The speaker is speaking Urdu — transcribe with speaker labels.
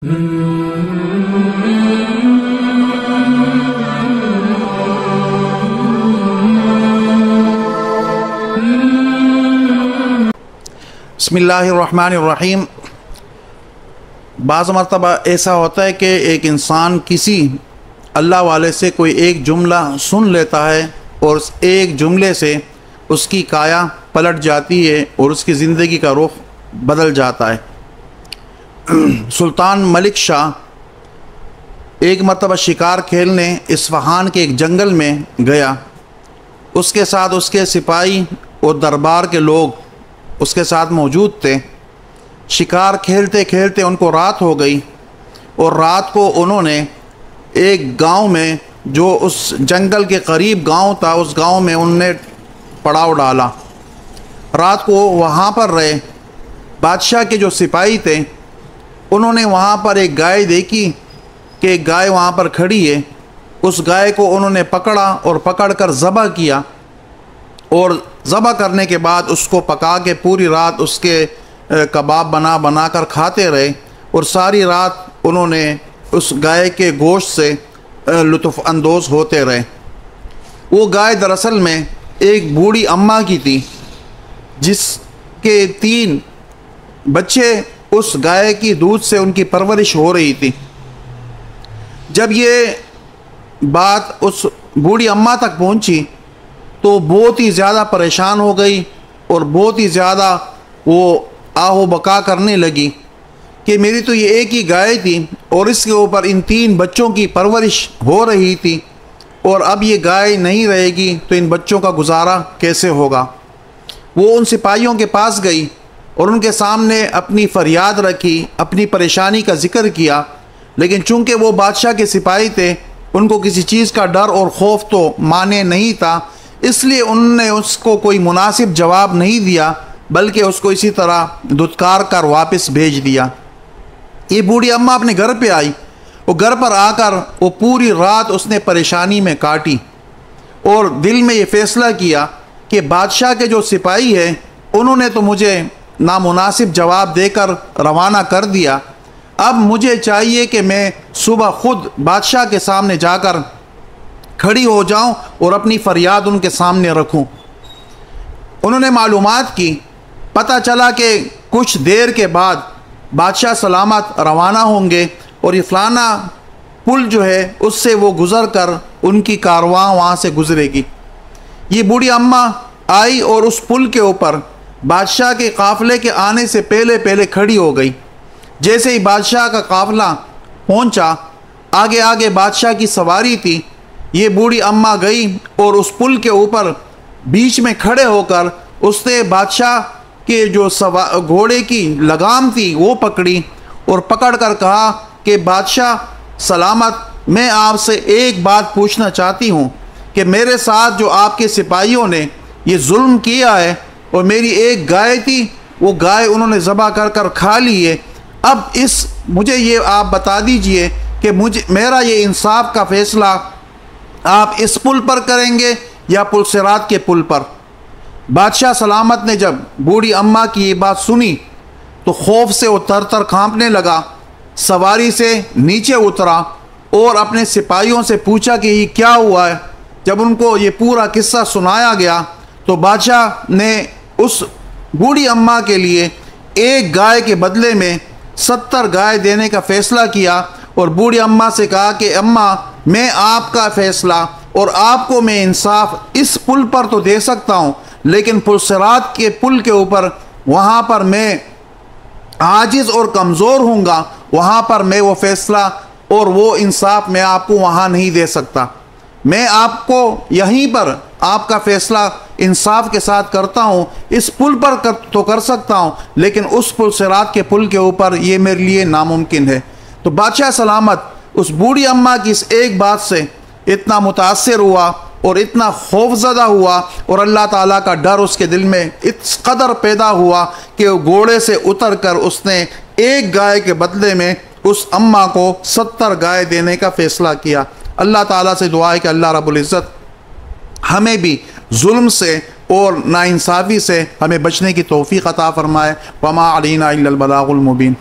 Speaker 1: بسم اللہ الرحمن الرحیم۔ بعض مرتبہ ایسا ہوتا ہے کہ ایک انسان کسی اللہ والے سے کوئی ایک جملہ سن لیتا ہے اور اس ایک جملے سے اس کی کایا پلٹ جاتی ہے اور اس کی زندگی کا رخ بدل جاتا ہے۔ سلطان ملک شاہ ایک مرتبہ شکار کھیلنے اصفہان کے ایک جنگل میں گیا۔ اس کے ساتھ اس کے سپاہی اور دربار کے لوگ اس کے ساتھ موجود تھے۔ شکار کھیلتے کھیلتے ان کو رات ہو گئی اور رات کو انہوں نے ایک گاؤں میں، جو اس جنگل کے قریب گاؤں تھا، اس گاؤں میں انہوں نے پڑاؤ ڈالا۔ رات کو وہاں پر رہے۔ بادشاہ کے جو سپاہی تھے انہوں نے وہاں پر ایک گائے دیکھی کہ ایک گائے وہاں پر کھڑی ہے۔ اس گائے کو انہوں نے پکڑا اور پکڑ کر ذبح کیا، اور ذبح کرنے کے بعد اس کو پکا کے پوری رات اس کے کباب بنا کر کھاتے رہے، اور ساری رات انہوں نے اس گائے کے گوشت سے لطف اندوز ہوتے رہے۔ وہ گائے دراصل میں ایک بوڑھی اماں کی تھی، جس کے 3 بچے اس گائے کی دودھ سے ان کی پرورش ہو رہی تھی۔ جب یہ بات اس بوڑھی اماں تک پہنچی تو بہت ہی زیادہ پریشان ہو گئی اور بہت ہی زیادہ وہ آہ و بکا کرنے لگی کہ میری تو یہ ایک ہی گائے تھی اور اس کے اوپر ان 3 بچوں کی پرورش ہو رہی تھی، اور اب یہ گائے نہیں رہے گی تو ان بچوں کا گزارا کیسے ہوگا۔ وہ ان سپاہیوں کے پاس گئی اور ان کے سامنے اپنی فریاد رکھی، اپنی پریشانی کا ذکر کیا، لیکن چونکہ وہ بادشاہ کے سپاہی تھے، ان کو کسی چیز کا ڈر اور خوف تو مانے نہیں تھا، اس لیے انہوں نے اس کو کوئی مناسب جواب نہیں دیا، بلکہ اس کو اسی طرح دھتکار کر واپس بھیج دیا۔ یہ بوڑھی اماں اپنے گھر پہ آئی، وہ گھر پر آ کر وہ پوری رات اس نے پریشانی میں کاٹی، اور دل میں یہ فیصلہ کیا کہ بادشاہ کے جو سپاہی ہیں انہوں نے تو مجھے نامناسب جواب دے کر روانہ کر دیا، اب مجھے چاہیے کہ میں صبح خود بادشاہ کے سامنے جا کر کھڑی ہو جاؤں اور اپنی فریاد ان کے سامنے رکھوں۔ انہوں نے معلومات کی، پتہ چلا کہ کچھ دیر کے بعد بادشاہ سلامت روانہ ہوں گے، اور یہ فلانا پل جو ہے اس سے وہ گزر کر ان کی کارواں وہاں سے گزرے گی۔ یہ بوڑھی اماں آئی اور اس پل کے اوپر بادشاہ کے قافلے کے آنے سے پہلے کھڑی ہو گئی۔ جیسے ہی بادشاہ کا قافلہ پہنچا، آگے آگے بادشاہ کی سواری تھی، یہ بوڑھی اماں گئی اور اس پل کے اوپر بیچ میں کھڑے ہو کر اس نے بادشاہ کے جو گھوڑے کی لگام تھی وہ پکڑی، اور پکڑ کر کہا کہ بادشاہ سلامت، میں آپ سے ایک بات پوچھنا چاہتی ہوں کہ میرے ساتھ جو آپ کے سپاہیوں نے یہ ظلم کیا ہے، اور میری ایک گائے تھی، وہ گائے انہوں نے ذبح کر کھا لی ہے، اب مجھے یہ آپ بتا دیجئے کہ میرا یہ انصاف کا فیصلہ آپ اس پل پر کریں گے یا پل صراط کے پل پر۔ بادشاہ سلامت نے جب بوڑھی اماں کی یہ بات سنی تو خوف سے وہ تر کانپنے لگا، سواری سے نیچے اترا اور اپنے سپاہیوں سے پوچھا کہ یہ کیا ہوا ہے۔ جب ان کو یہ پورا قصہ سنایا گیا تو بادشاہ نے اس بوڑھی اماں کے لیے ایک گائے کے بدلے میں 70 گائے دینے کا فیصلہ کیا، اور بوڑھی اماں سے کہا کہ اماں، میں آپ کا فیصلہ اور آپ کو میں انصاف اس پل پر تو دے سکتا ہوں، لیکن پل صراط کے پل کے اوپر وہاں پر میں عاجز اور کمزور ہوں گا، وہاں پر میں وہ فیصلہ اور وہ انصاف میں آپ کو وہاں نہیں دے سکتا۔ میں آپ کو یہیں پر آپ کا فیصلہ انصاف کے ساتھ کرتا ہوں، اس پل پر تو کر سکتا ہوں، لیکن اس پل صراط کے پل کے اوپر یہ میرے لیے ناممکن ہے۔ تو بادشاہ سلامت اس بوڑھی اماں کی اس ایک بات سے اتنا متاثر ہوا اور اتنا خوف زدہ ہوا، اور اللہ تعالیٰ کا ڈر اس کے دل میں اس قدر پیدا ہوا کہ وہ گھوڑے سے اتر کر اس نے ایک گائے کے بدلے میں اس اماں کو 70 گائے دینے کا فیصلہ کیا۔ اللہ تعالیٰ سے دعا ہے کہ اللہ رب العزت ہمیں بھی ظلم سے اور ناانصافی سے ہمیں بچنے کی توفیق عطا فرمائے۔ وما علینا الا البلاغ المبین۔